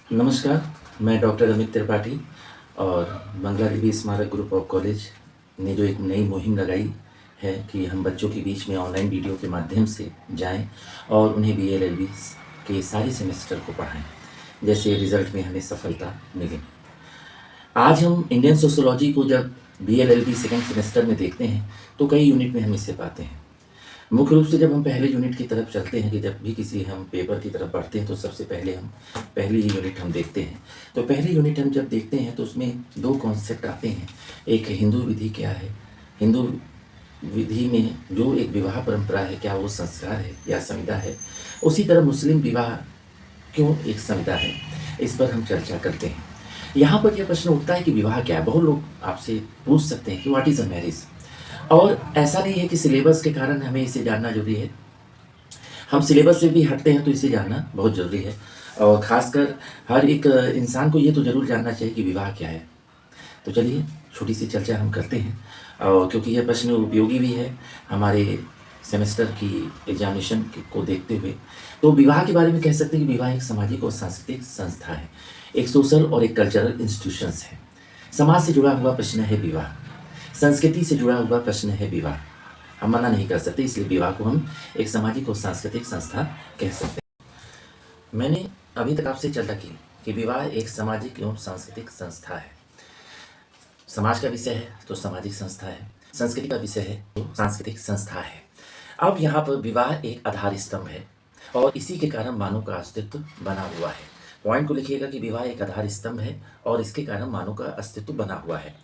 नमस्कार, मैं डॉक्टर अमित त्रिपाठी और मंगला देवी स्मारक ग्रुप ऑफ कॉलेज ने जो एक नई मुहिम लगाई है कि हम बच्चों के बीच में ऑनलाइन वीडियो के माध्यम से जाएं और उन्हें बीएलएलबी के सारे सेमेस्टर को पढ़ाएं, जैसे रिजल्ट में हमें सफलता मिली। आज हम इंडियन सोशियोलॉजी को जब बीएलएलबी सेकेंड सेमेस्टर में देखते हैं तो कई यूनिट में हम इसे पाते हैं। मुख्य रूप से जब हम पहले यूनिट की तरफ चलते हैं कि जब भी किसी हम पेपर की तरफ बढ़ते हैं तो सबसे पहले हम पहली ही यूनिट हम देखते हैं। तो पहली यूनिट हम जब देखते हैं तो उसमें दो कॉन्सेप्ट आते हैं। एक हिंदू विधि क्या है, हिंदू विधि में जो एक विवाह परंपरा है क्या वो संस्कार है या संविदा है। उसी तरह मुस्लिम विवाह क्यों एक संविदा है, इस पर हम चर्चा करते हैं। यहाँ पर यह प्रश्न उठता है कि विवाह क्या है। बहुत लोग आपसे पूछ सकते हैं कि व्हाट इज़ अ मैरिज, और ऐसा नहीं है कि सिलेबस के कारण हमें इसे जानना जरूरी है। हम सिलेबस से भी हटते हैं तो इसे जानना बहुत ज़रूरी है, और ख़ासकर हर एक इंसान को ये तो ज़रूर जानना चाहिए कि विवाह क्या है। तो चलिए छोटी सी चर्चा हम करते हैं, और क्योंकि यह प्रश्न उपयोगी भी है हमारे सेमेस्टर की एग्जामिनेशन को देखते हुए। तो विवाह के बारे में कह सकते हैं कि विवाह एक सामाजिक और सांस्कृतिक संस्था है, एक सोशल और एक कल्चरल इंस्टीट्यूशंस है। समाज से जुड़ा हुआ प्रश्न है विवाह, संस्कृति से जुड़ा हुआ प्रश्न है विवाह। हम मना नहीं कर सकते, इसलिए विवाह को हम एक सामाजिक और सांस्कृतिक संस्था कह सकते हैं। मैंने अभी तक आपसे चर्चा की कि विवाह एक सामाजिक एवं सांस्कृतिक संस्था है। समाज का विषय है तो सामाजिक संस्था है, संस्कृति का विषय है तो सांस्कृतिक संस्था है। अब यहाँ पर विवाह एक आधार स्तंभ है और इसी के कारण मानव का अस्तित्व बना हुआ है। पॉइंट को लिखिएगा कि विवाह एक आधार स्तंभ है और इसके कारण मानव का अस्तित्व बना हुआ है।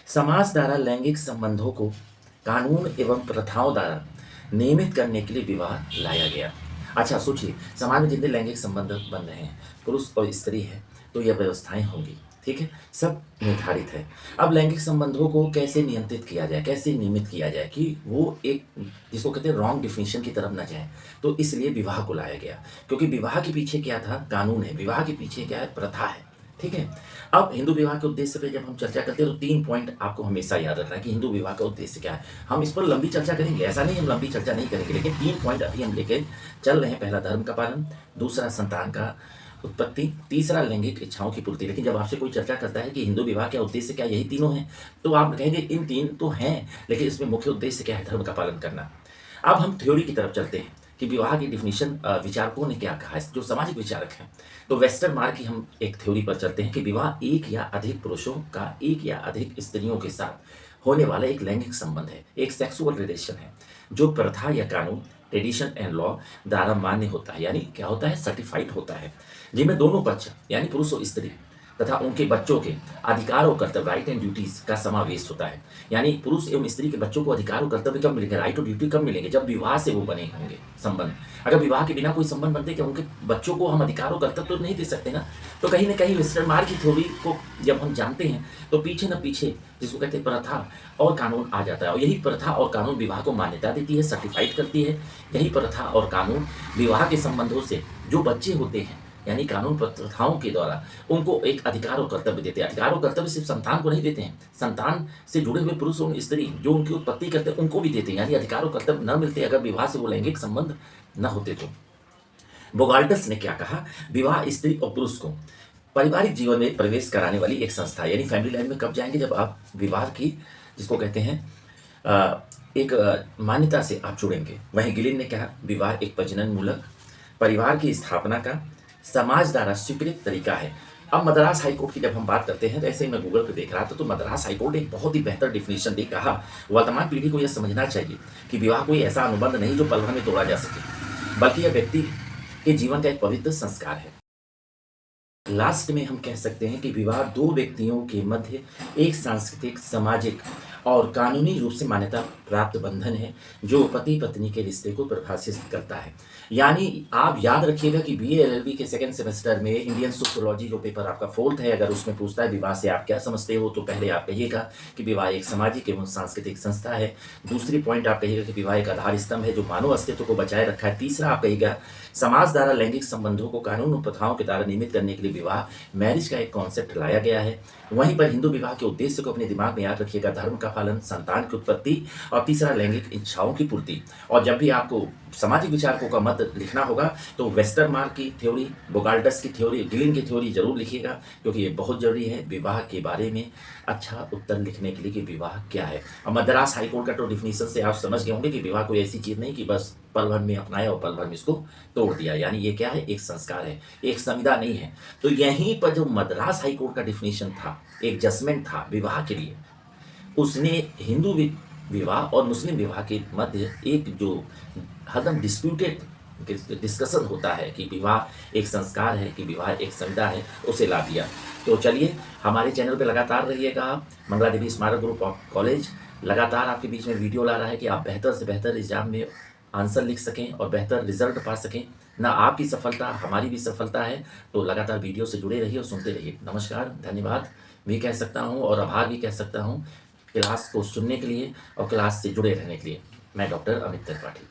समाज द्वारा लैंगिक संबंधों को कानून एवं प्रथाओं द्वारा नियमित करने के लिए विवाह लाया गया। अच्छा सोचिए, समाज में जितने लैंगिक संबंध बन रहे हैं, पुरुष और स्त्री है, तो यह व्यवस्थाएं होंगी, ठीक है, सब निर्धारित है। अब लैंगिक संबंधों को कैसे नियंत्रित किया जाए, कैसे नियमित किया जाए कि वो एक जिसको कहते हैं रॉन्ग डिफिनेशन की तरफ ना जाए, तो इसलिए विवाह को लाया गया। क्योंकि विवाह के पीछे क्या था, कानून है, विवाह के पीछे क्या है, प्रथा है, ठीक है। अब हिंदू विवाह के उद्देश्य पे जब हम चर्चा करते हैं तो 3 पॉइंट आपको हमेशा याद रखना है कि हिंदू विवाह का उद्देश्य क्या है। हम इस पर लंबी चर्चा करेंगे, ऐसा नहीं हम लंबी चर्चा नहीं करेंगे, लेकिन 3 पॉइंट अभी हम लेके चल रहे हैं। पहला धर्म का पालन, दूसरा संतान का उत्पत्ति, तीसरा लैंगिक इच्छाओं की पूर्ति। लेकिन जब आपसे कोई चर्चा करता है कि हिंदू विवाह का उद्देश्य क्या, यही तीनों हैं, तो आप कहेंगे इन 3 तो हैं, लेकिन इसमें मुख्य उद्देश्य क्या है, धर्म का पालन करना। अब हम थ्योरी की तरफ चलते हैं कि विवाह की डिफिनीशन विचारकों ने क्या कहा है, जो सामाजिक विचारक हैं। तो वेस्टर्न मार्ग की हम एक थ्योरी पर चलते हैं कि विवाह एक या अधिक पुरुषों का एक या अधिक स्त्रियों के साथ होने वाला एक लैंगिक संबंध है, एक सेक्सुअल रिलेशन है, जो प्रथा या कानून, ट्रेडिशन एंड लॉ द्वारा मान्य होता है, यानी क्या होता है, सर्टिफाइड होता है, जिनमें दोनों पक्ष यानी पुरुष और स्त्री तथा उनके बच्चों के अधिकार और कर्तव्य, राइट एंड ड्यूटीज का समावेश होता है। यानी पुरुष एवं स्त्री के बच्चों को अधिकार और कर्तव्य कब मिलेंगे, राइट और ड्यूटी कब मिलेंगे, जब विवाह से वो बने होंगे संबंध। अगर विवाह के बिना कोई संबंध बनते क्या उनके बच्चों को हम अधिकार और कर्तव्य तो नहीं दे सकते ना। तो कहीं ना कहीं वेस्टर्न मार्ग की थ्योरी को जब हम जानते हैं तो पीछे न पीछे जिसको कहते हैं प्रथा और कानून आ जाता है, और यही प्रथा और कानून विवाह को मान्यता देती है, सर्टिफाइड करती है। यही प्रथा और कानून विवाह के संबंधों से जो बच्चे होते हैं, यानी कानून प्रथाओं के द्वारा उनको एक अधिकार और कर्तव्य देते हैं। अधिकार और कर्तव्य सिर्फ संतान को नहीं देते हैं, संतान से जुड़े हुए पुरुष और स्त्री जो उनकी उत्पत्ति करते हैं उनको भी देते हैं। यानी अधिकार और कर्तव्य न मिलते अगर विवाह से वो लैंगिक संबंध न होते तो। बोगाल्टस ने क्या कहा, विवाह स्त्री और पुरुष को पारिवारिक जीवन में प्रवेश कराने वाली एक संस्था है। यानी फैमिली लाइन में कब जाएंगे, जब आप विवाह की जिसको कहते हैं एक मान्यता से आप जुड़ेंगे। वहीं गिलिन ने कहा, विवाह एक प्रजनन मूलक परिवार की स्थापना का समाज द्वारा स्वीकृत तरीका है। अब मद्रास हाईकोर्ट की जब हम बात करते हैं तो ऐसे ही मैं गूगल पे देख रहा था, तो मद्रास हाईकोर्ट ने एक बहुत ही बेहतर डिफिनेशन दी। कहा, वर्तमान पीढ़ी को यह समझना चाहिए कि विवाह कोई ऐसा अनुबंध नहीं जो पल भर में तोड़ा जा सके, बल्कि यह व्यक्ति के जीवन का एक पवित्र संस्कार है। लास्ट में हम कह सकते हैं कि विवाह दो व्यक्तियों के मध्य एक सांस्कृतिक, सामाजिक और कानूनी रूप से मान्यता प्राप्त बंधन है जो पति पत्नी के रिश्ते को परिभाषित करता है। यानी आप याद रखिएगा कि बीए-एलएलबी के सेकंड सेमेस्टर में इंडियन सोशियोलॉजी जो पेपर आपका 4th है, अगर उसमें पूछता है विवाह से आप क्या समझते हो, तो पहले आप कहिएगा कि विवाह एक सामाजिक एवं सांस्कृतिक संस्था है। दूसरी पॉइंट आप कहिएगा कि विवाह एक आधार स्तंभ है जो मानव अस्तित्व को बचाए रखा है। तीसरा आप कहिएगा समाज द्वारा लैंगिक संबंधों को कानून और प्रथाओं के द्वारा नियमित करने के लिए विवाह मैरिज का एक कॉन्सेप्ट लाया गया है। वहीं पर हिंदू विवाह के उद्देश्य को अपने दिमाग में याद रखिएगा, धर्म का पालन, संतान की उत्पत्ति और तीसरा लैंगिक इच्छाओं की पूर्ति। और जब भी आपको सामाजिक विचारकों का मत लिखना होगा तो वेस्टरमार्क की थ्योरी, बोगाल्टस की थ्योरी, गिलिन की थ्योरी जरूर लिखिएगा, क्योंकि ये बहुत जरूरी है विवाह के बारे में अच्छा उत्तर लिखने के लिए कि विवाह क्या है। अब मद्रास हाईकोर्ट का तो डिफिनीशन से आप समझ गए होंगे कि विवाह कोई ऐसी चीज नहीं कि बस पल भर में अपनाया और पल भर में इसको तोड़ दिया, यानी ये क्या है, एक संस्कार है, एक संविदा नहीं है। तो यहीं पर जो मद्रास हाईकोर्ट का डिफिनीशन था, एक जजमेंट था विवाह के लिए, उसने हिंदू विवाह और मुस्लिम विवाह के मध्य एक जो हरदम डिस्प्यूटेड डिस्कशन होता है कि विवाह एक संस्कार है कि विवाह एक संविदा है, उसे ला दिया। तो चलिए हमारे चैनल पे लगातार रहिएगा आप। मंगला देवी स्मारक ग्रुप ऑफ कॉलेज लगातार आपके बीच में वीडियो ला रहा है कि आप बेहतर से बेहतर एग्जाम में आंसर लिख सकें और बेहतर रिजल्ट पा सकें। ना आपकी सफलता हमारी भी सफलता है। तो लगातार वीडियो से जुड़े रहिए और सुनते रहिए। नमस्कार, धन्यवाद भी कह सकता हूँ और आभार भी कह सकता हूँ क्लास को सुनने के लिए और क्लास से जुड़े रहने के लिए। मैं डॉक्टर अमित त्रिपाठी।